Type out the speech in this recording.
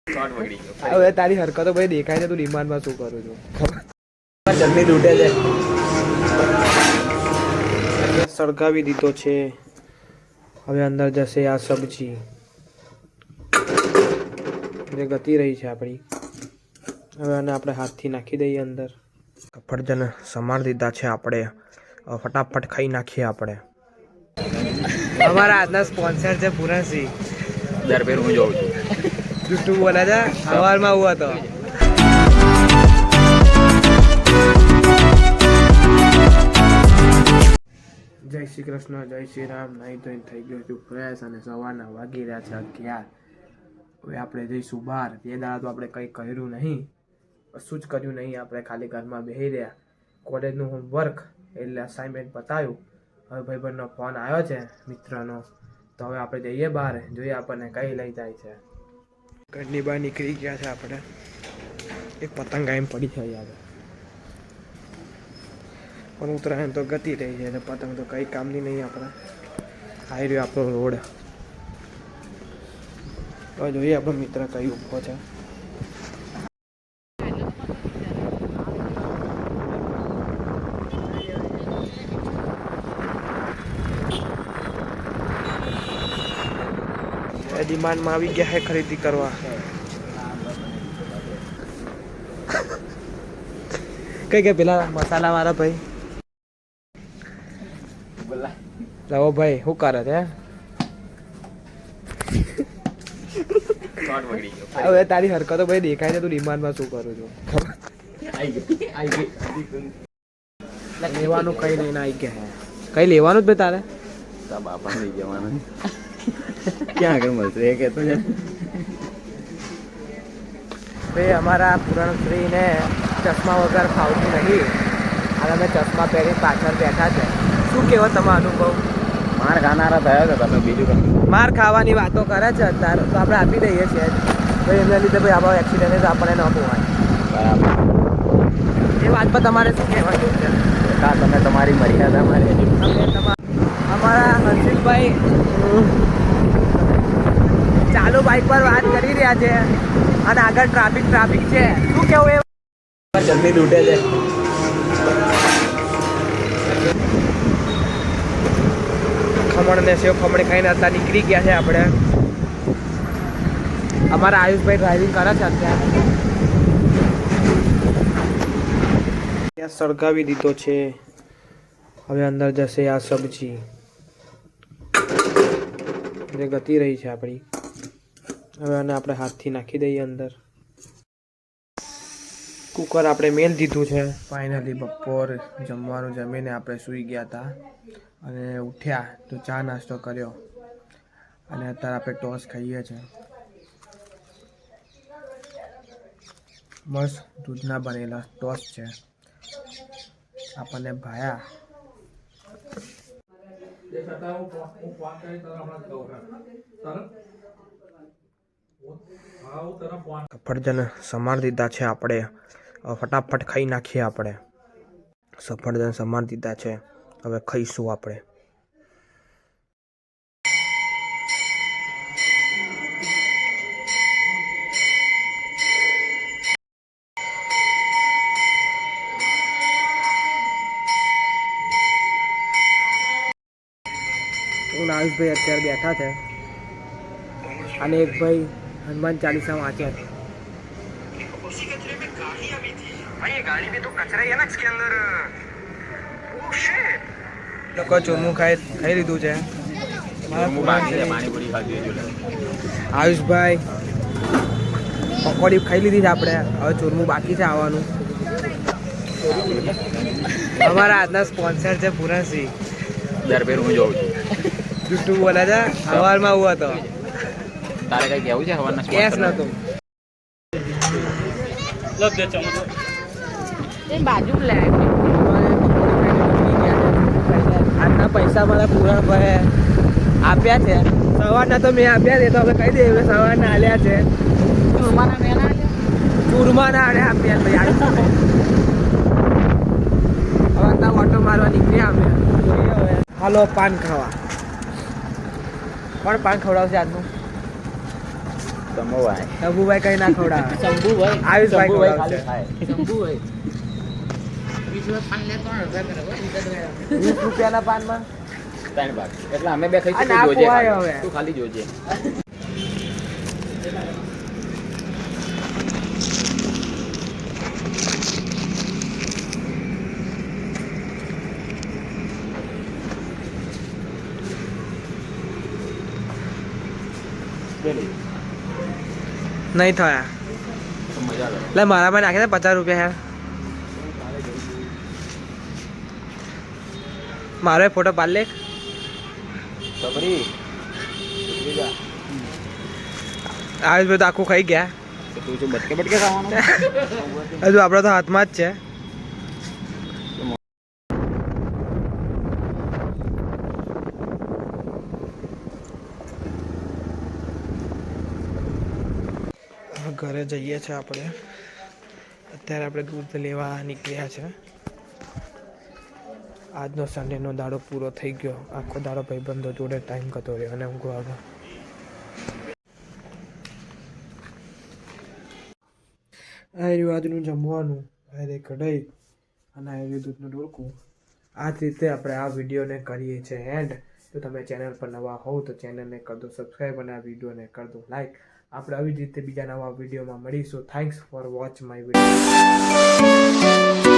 હવે તારી હરકતો ભાઈ દેખાય છે, તું ડિમાન્ડમાં શું કરું છું જલ્દી તૂટે છે. સળગાવી દીધો છે, હવે અંદર જશે આ સબ્જી જે ગતી રહી છે આપણી. હવે આને આપણે હાથથી નાખી દઈએ અંદર. સફરજન સમાર દીધા છે આપણે, ફટાફટ ખાઈ નાખીએ આપણે. અમારા આજના સ્પોન્સર છે પુરણસિંહ. દર ફેર હું જોઉં છું જુઠ્ઠું બોલે છે. સવારમાં આવું હતો. જય શ્રી કૃષ્ણ, જય શ્રી રામ. નહીં તો થઈ ગયો છું ફ્રેશ અને સવારના વાગી રહ્યા છે 11. હવે આપણે જઈશું બહાર. તે દાડા તો આપણે કંઈ કર્યું નહીં, કશું જ કર્યું નહીં. આપણે ખાલી ઘરમાં બેસી રહ્યા. કોલેજનું હોમવર્ક એટલે અસાઇનમેન્ટ પતાવ્યું. હવે ભાઈબંધનો ફોન આવ્યો છે મિત્રનો, તો હવે આપણે જઈએ બહાર, જોઈએ આપણને કઈ લઈ જાય છે. ઘરની બહાર નીકળી ગયા છે આપણે. એક પતંગ આવીને પડી છે યાર, પણ ઉત્તરાયણ તો ગતી રહી છે એટલે પતંગ તો કંઈ કામની નહીં. આપણે આવી રહ્યો આપણો રોડ. તો જોઈએ આપણો મિત્ર કઈ ઊભો છે. ડિમાન્ડમાં આવી ગયા છે ખરીદી કરવા. કઈ કે પેલા મસાલા વાળા ભાઈ લાવો ભાઈ, શું કરે છે? હવે તારી હરકતો ભાઈ દેખાય છે, તું ડિમાન્ડમાં શું કરું છું લેવાનું કઈ નહીં ના આવી ગયા. કઈ લેવાનું જ ભાઈ તારે? બાપા લઈ જવાનું ક્યાં આગળ મળશે એ કહેતો છે ભાઈ. અમારા પુરણશ્રીને ચશ્મા વગર ફાવતું નહીં, અને અમે ચશ્મા પહેરી પાછળ બેઠા છે. શું કહેવો તમારો અનુભવ? માર ખાનારા થયો તો તમે બીજું કંઈ માર ખાવાની વાતો કરે છે અત્યારે, તો આપણે આપી દઈએ છીએ ભાઈ. એના લીધે ભાઈ આવા એક્સિડન્ટ આપણને ન પોવાય. બરાબર. એ વાત પર તમારે શું કહેવાનું છે? તમે તમારી મર્યાદા મારી અમારા હર્ષિતભાઈ ચાલુ બાઇક પર વાત કરી રહ્યા છે, અને આગળ ટ્રાફિક છે. શું કેવું? એ જલ્દી તૂટે છે. ખમણ ને સેવ ખમણ ખાઈને અત્યારે નીકળી ગયા છે આપણે. અમારા આયુષભાઈ ડ્રાઇવિંગ કરે છે અત્યારે. ત્યાં સળગાવી દીધો છે, હવે અંદર જશે આ સબ્જી જે ગતી રહી છે આપણી. હવે આને આપણે હાથથી નાખી દઈએ અંદર. કુકર આપણે મેલ દીધું છે. ફાઇનલી બપોર જમવાનું જમીને આપણે સૂઈ ગયા હતા, અને ઉઠ્યા તો ચા નાસ્તો કર્યો, અને અત્યારે આપણે ટોસ ખાઈએ છીએ. મસ્ત દૂધના બનેલા ટોસ છે, આપણને ભાયા. સફરજન સમાર દીધા છે આપણે, ફટાફટ ખાઈ નાખીએ આપણે. સફરજન સમાર દીધા છે, હવે ખાઈશું આપણે. આયુષભાઈ અત્યારે બેઠા છે, અને એક ભાઈ હનુમાન ચાલીસા વાંચે છે. લોકો ચોમું ખાઈ લીધું છે. આયુષભાઈ પકોડી ખાઈ લીધી છે આપણે, હવે ચોરમું બાકી છે આવવાનું. અમારા આજના સ્પોન્સર છે પુરણસિંહ. દર ફેર હું જોઉં છું જુઠ્ઠું બોલે છે. સવારમાં આવું હતો. તારે કઈ કેવું છે? સવારના કેસ નતો. આજના પૈસા મારા પૂરા ભાઈ આપ્યા છે. સવારના તો મેં આપ્યા છે, તો હવે કહી દઈએ સવારના આલ્યા છે. ચૂરમાના આપ્યા ભાઈ. હવે ઓટો મારવા નીકળ્યા અમે. હાલો પાન ખાવા. કોણ પાન ખવડાવશે આજનું? સમોવાય શંભુભાઈ કઈ ના ખવડાવે શંભુભાઈ આયુષભાઈ શંભુભાઈ ખવડાવશે. ખાલી ખાય. શંભુભાઈ 20 રૂપિયાના પાનમાં 3 ભાગ એટલે અમે બે આ ખાઈ ના જોજે ખવાય ખાલી. હવે. તું ખાલી જોજે નહીં થયા તો મજા આવે એટલે મારામાં નાખી દે 50 રૂપિયા યાર મારો એ ફોટો પાડ લે સબરી બીજા આયુષભાઈ તો આખું ખાઈ ગયા તો તું જો બટકે બટકે ખાવાનું હજુ આપણા તો હાથમાં જ છે હવે ઘરે જઈએ છીએ આપણે અત્યારે આપણે દૂધ લેવા નીકળ્યા છે આજનો સન્ડેનો દાડો પૂરો થઈ ગયો આખો દાડો ભાઈબંધો જોડે ટાઈમ કરતો રહ્યો અને ઊંઘવા આવ્યો આ રહ્યું આજનું જમવાનું આ રહી કઢાઈ અને આ રહ્યું દૂધનું ડોલકું આ જ રીતે આપણે આ વિડીયોને કરીએ છીએ એન્ડ જો તમે ચેનલ પર નવા હોવ તો ચેનલને કરી દો સબસ્ક્રાઈબ અને આ વિડીયોને કરી દો લાઈક આપણે આવી જ રીતે બીજા નવા વિડીયોમાં મળીશું thanks for watch my video